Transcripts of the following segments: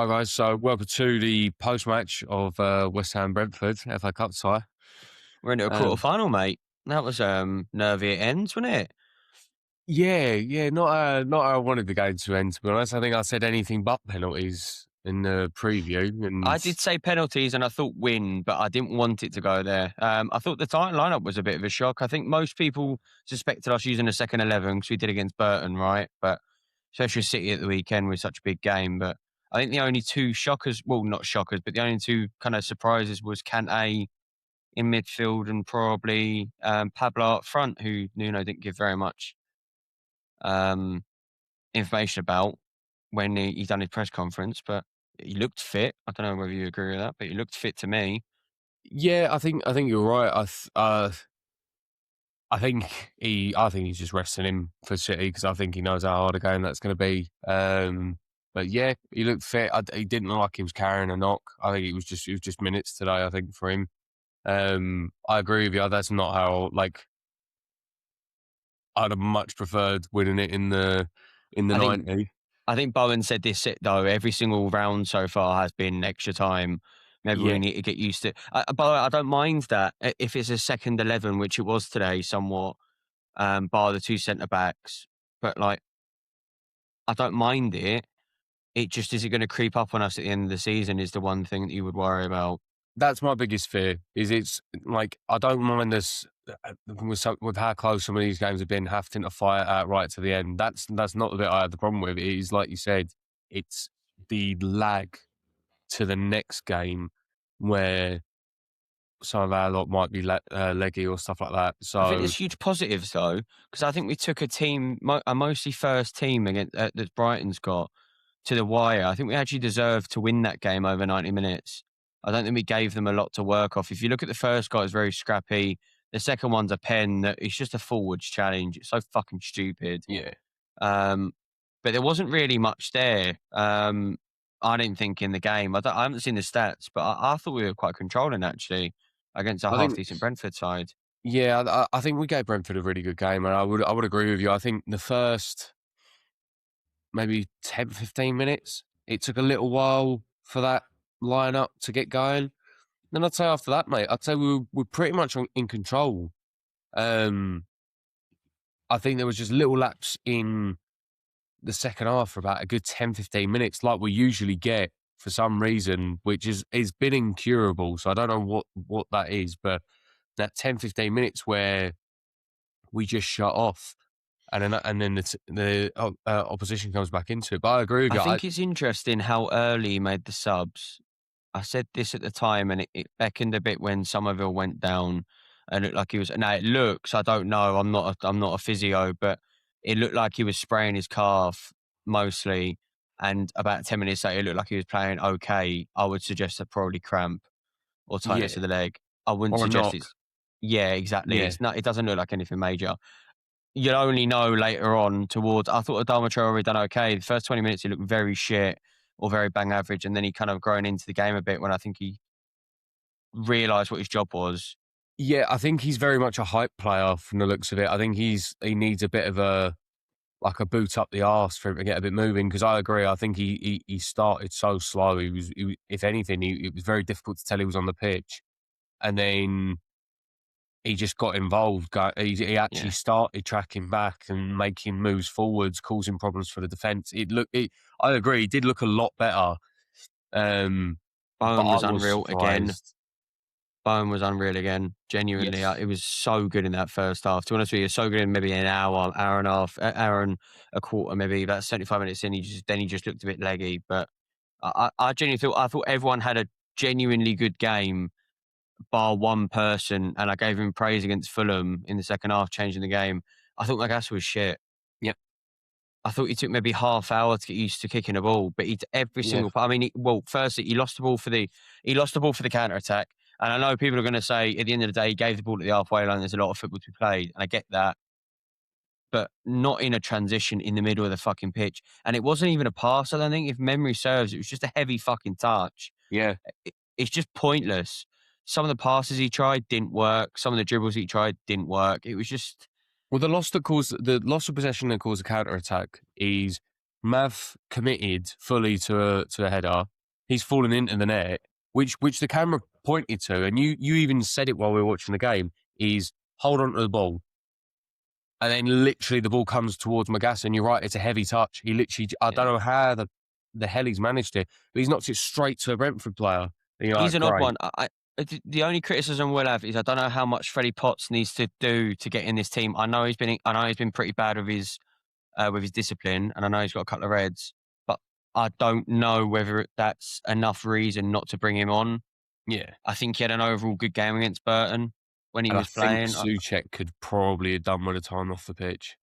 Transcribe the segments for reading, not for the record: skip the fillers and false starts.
Hi guys, so welcome to the post-match of West Ham Brentford FA Cup tie. We're into a quarter Um, final, mate. That was nervy at ends, wasn't it? yeah, not how I wanted the game to end. To be honest, I think I said anything but penalties in the preview, and I did say penalties and I thought win, but I didn't want it to go there. I thought the tight lineup was a bit of a shock. I think most people suspected us using a second 11 because we did against Burton, right? But especially City at the weekend with such a big game. But I think the only two shockers, well, not shockers, but the only two kind of surprises was Kante in midfield and probably Pablo up front, who Nuno didn't give very much um, information about when he done his press conference, but he looked fit. I don't know whether you agree with that, but he looked fit to me. yeah, I think you're right. I think he's just resting him for City because I think he knows how hard a game that's going to be. But yeah, he looked fit. He didn't look like he was carrying a knock. I think it was just minutes today. I think for him. I agree with you. That's not how I'd have much preferred winning it in the I think 90. I think Bowen said this though. Every single round so far has been extra time. Maybe we Yeah, need to get used to. But I don't mind that if it's a second 11, which it was today, somewhat. Bar the two centre backs, but like I don't mind it. It just is it going to creep up on us at the end of the season? Is the one thing that you would worry about. that's my biggest fear. It's like I don't mind this with how close some of these games have been, having to fight out right to the end. That's not the bit I had the problem with. It is like you said, it's the lag to the next game where some of our lot might be leggy or stuff like that. I think So there's huge positives though, because I think we took a team, a mostly first team against that Brighton's got to the wire. I think we actually deserved to win that game over 90 minutes. I don't think we gave them a lot to work off. If you look at the first guy, it's very scrappy. The second one's a pen that it's just a forwards challenge. It's so fucking stupid. yeah, Um, but there wasn't really much there. I didn't think in the game. I haven't seen the stats, but I thought we were quite controlling actually against a I half think decent Brentford side. yeah, I think we gave Brentford a really good game, and I would agree with you. I think the first maybe 10, 15 minutes. It took a little while for that lineup to get going. Then I'd say after that, mate, I'd say we're pretty much in control. Um, I think there was just little laps in the second half for about a good 10, 15 minutes, like we usually get for some reason, which is been incurable. So I don't know what that is, but that 10, 15 minutes where we just shut off. And then the opposition comes back into it. But I agree with I you. think it's interesting how early he made the subs. I said this at the time, and it beckoned a bit when Somerville went down, and it looked like he was. Now it looks, I don't know, I'm not a physio, but it looked like he was spraying his calf mostly, and about 10 minutes later, it looked like he was playing okay. I would suggest a probably cramp or tightness Yeah, of the leg. I wouldn't or a suggest knock. it's. Yeah, exactly. Yeah. It's not. It doesn't look like anything major. You'll only know later on towards. I thought Adama Traore done okay. The first 20 minutes he looked very shit or very bang average, and then he kind of grown into the game a bit when I think he realised what his job was. Yeah, I think he's very much a hype player from the looks of it. I think he needs a bit of a boot up the arse for him to get a bit moving. Because I agree. I think he started so slow. If anything, it was very difficult to tell he was on the pitch. And then he just got involved. He actually Yeah, started tracking back and making moves forwards, causing problems for the defence. I agree. He did look a lot better. But Bowen I was was unreal again. surprised. Bowen was unreal again. Genuinely, Yes. it was so good in that first half. To be honest with you, so good in maybe an hour, hour and a half, hour and a quarter, maybe about 75 minutes in. He just looked a bit leggy. But I genuinely thought everyone had a genuinely good game bar one person, and I gave him praise against Fulham in the second half, changing the game. I thought Lagasse was shit. Yep. I thought he took maybe half hour to get used to kicking a ball, but he every Yeah. single. I mean, firstly he lost the ball for the counter attack, and I know people are going to say at the end of the day he gave the ball at the halfway line. There's a lot of football to be played, and I get that, but not in a transition in the middle of the fucking pitch. And it wasn't even a pass. I don't think, if memory serves, it was just a heavy fucking touch. Yeah. It's just pointless. Some of the passes he tried didn't work. Some of the dribbles he tried didn't work. It was just Well, the loss of possession that caused a counter attack is Mav committed fully to a header. he's fallen into the net, which the camera pointed to, and you even said it while we were watching the game, is hold on to the ball. And then literally the ball comes towards Magassa, and you're right, it's a heavy touch. He literally, I don't Yeah. know how the hell he's managed it, but he's knocked it straight to a Brentford player. And you're He's like, an odd great. one. The only criticism we'll have is I don't know how much Freddie Potts needs to do to get in this team. I know he's been pretty bad with his discipline, and I know he's got a couple of reds, but I don't know whether that's enough reason not to bring him on. Yeah. I think he had an overall good game against Burton when he And I was think playing. Souček could probably have done with a time off the pitch,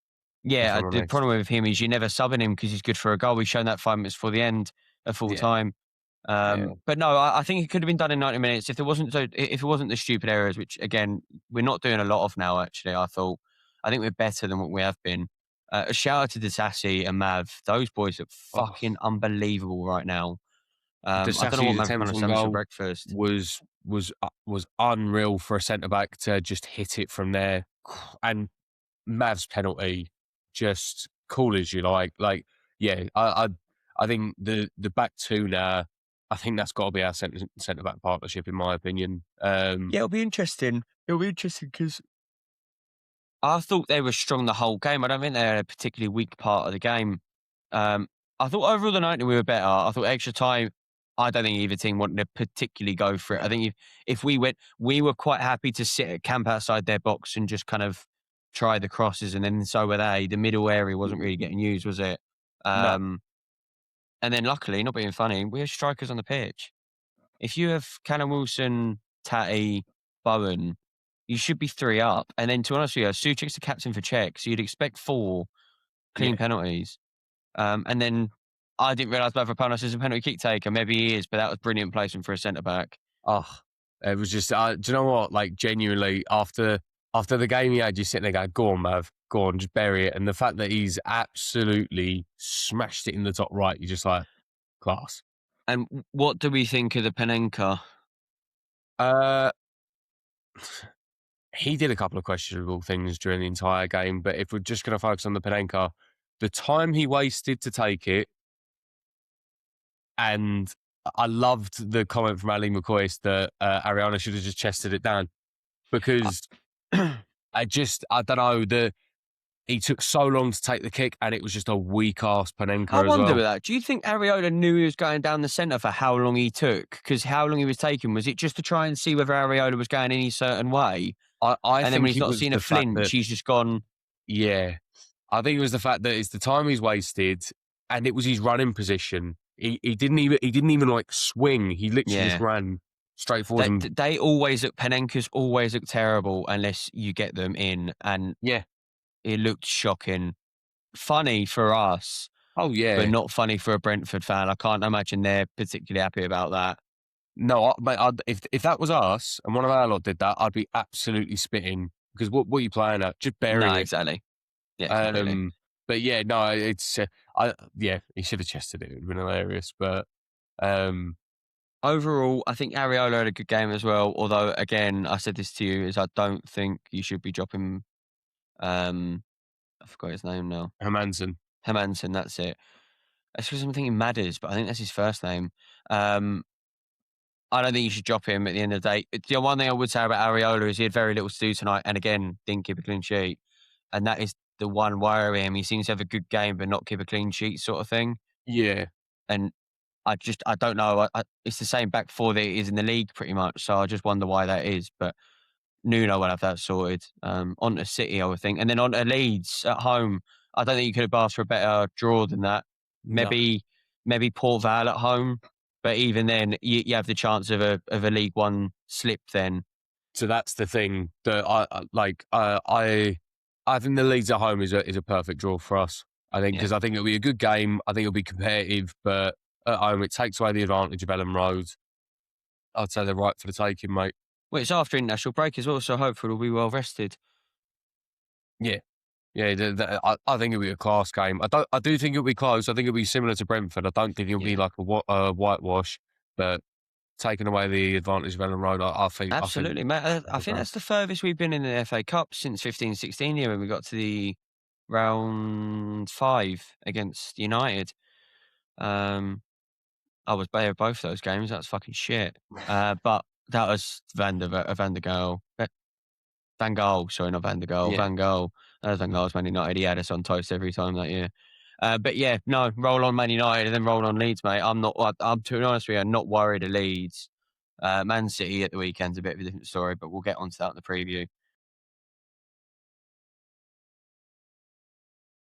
if Yeah, I'm the honest. problem with him is you're never subbing him because he's good for a goal. He's shown that 5 minutes before the end at full Yeah. time. Yeah. But no, I think it could have been done in 90 minutes if it wasn't the stupid errors, which again we're not doing a lot of now. Actually, I think we're better than what we have been. A shout out to Disassi and Mav; those boys look Oh, fucking unbelievable right now. I don't know what Disasi's Mav's trying attempt to on sandwich for goal breakfast. was unreal for a centre back to just hit it from there, and Mav's penalty just cool as you like. Like, yeah, I think the back two now. I think that's got to be our centre back partnership, in my opinion. Yeah, it'll be interesting. It'll be interesting because I thought they were strong the whole game. I don't think they had a particularly weak part of the game. Um, I thought overall the 90 we were better. I thought extra time. I don't think either team wanted to particularly go for it. I think if we went, we were quite happy to sit at camp outside their box and just kind of try the crosses, and then so were they. The middle area wasn't really getting used, was it? No, Um, and then luckily, not being funny, we have strikers on the pitch. If you have Callum Wilson, Tatty, Bowen, you should be 3 up. And then to be honest with you, Souček's the captain for Czech, so you'd expect 4 clean yeah. penalties. And then I didn't realise Mavropanos is a penalty kick taker. Maybe he is, but that was brilliant placement for a centre back. Oh, it was just. Do you know what? Like, genuinely, after the game he had, you sitting there going, "Go on, Mav, go on, just bury it." And the fact that he's absolutely smashed it in the top right, you're just like, class. And what do we think of the Panenka? Uh, he did a couple of questionable things during the entire game, but if we're just going to focus on the Panenka, the time he wasted to take it, and I loved the comment from Ali McCoy that Ariana should have just chested it down, because I don't know, he took so long to take the kick, and it was just a weak ass I Panenka as wonder with well. that. Do you think Areola knew he was going down the centre for how long he took? Because how long he was taking, was it just to try and see whether Areola was going any certain way? I And then when think he's it not was seen a the fact flinch, that, he's just gone, yeah, I think it was the fact that it's the time he's wasted, and it was his running position. He didn't even like swing. He literally just yeah. ran straight forward and They always look, Panenkas always look terrible unless you get them in. And yeah. it looked shocking. Funny for us, Oh but yeah. not funny for a Brentford fan. I can't imagine they're particularly happy about that. No, mate, if that was us and one of our lot did that, I'd be absolutely spitting, because what are you playing at? Just No, bury it. exactly. Yeah, completely. Um, but yeah, no, it's yeah, he should have chested it. It would have been hilarious. But um, Overall, I think Areola had a good game as well. Although, again, I said this to you, is I don't think you should be dropping. I forgot his name now. Hermansen, Hermansen, that's it. That's because I'm thinking Madders, but I think that's his first name. Um, I don't think you should drop him at the end of the day. The one thing I would say about Areola is he had very little to do tonight, and again, didn't keep a clean sheet. And that is the one worry with him. He seems to have a good game, but not keep a clean sheet, sort of thing. yeah, And I don't know. It's the same back four that it is in the league, pretty much. So I just wonder why that is. But Nuno will have that sorted. On to City, I would think, and then on to Leeds at home. I don't think you could have asked for a better draw than that. no. Maybe Port Vale at home, but even then, you have the chance of a League One slip. Then So that's the thing that I think the Leeds at home is a perfect draw for us. I think, yeah. because I think it'll be a good game. I think it'll be competitive, but at home it takes away the advantage of Ellen Road. I'd say they're right for the taking, mate. Well, it's after international break as well, so hopefully we'll be well rested. Yeah, yeah. I think it'll be a class game. I do think it'll be close. I think it'll be similar to Brentford. I don't think it'll be Yeah. like a whitewash, but taking away the advantage of Ellen Road, I think Absolutely, mate. I the think ground. that's the furthest we've been in the FA Cup since 15-16 year when we got to the round 5 against United. Um, I was there both those games. That's fucking shit. But that was Van der Gaal. Van Gaal, sorry, not Van der Gaal. Yeah. Van Gaal. That was Van Gaal's Man United. He had us on toast every time that year. But yeah, no, roll on Man United and then roll on Leeds, mate. I'm to be honest with you, I'm not worried of Leeds. Man City at the weekend's a bit of a different story, but we'll get onto that in the preview.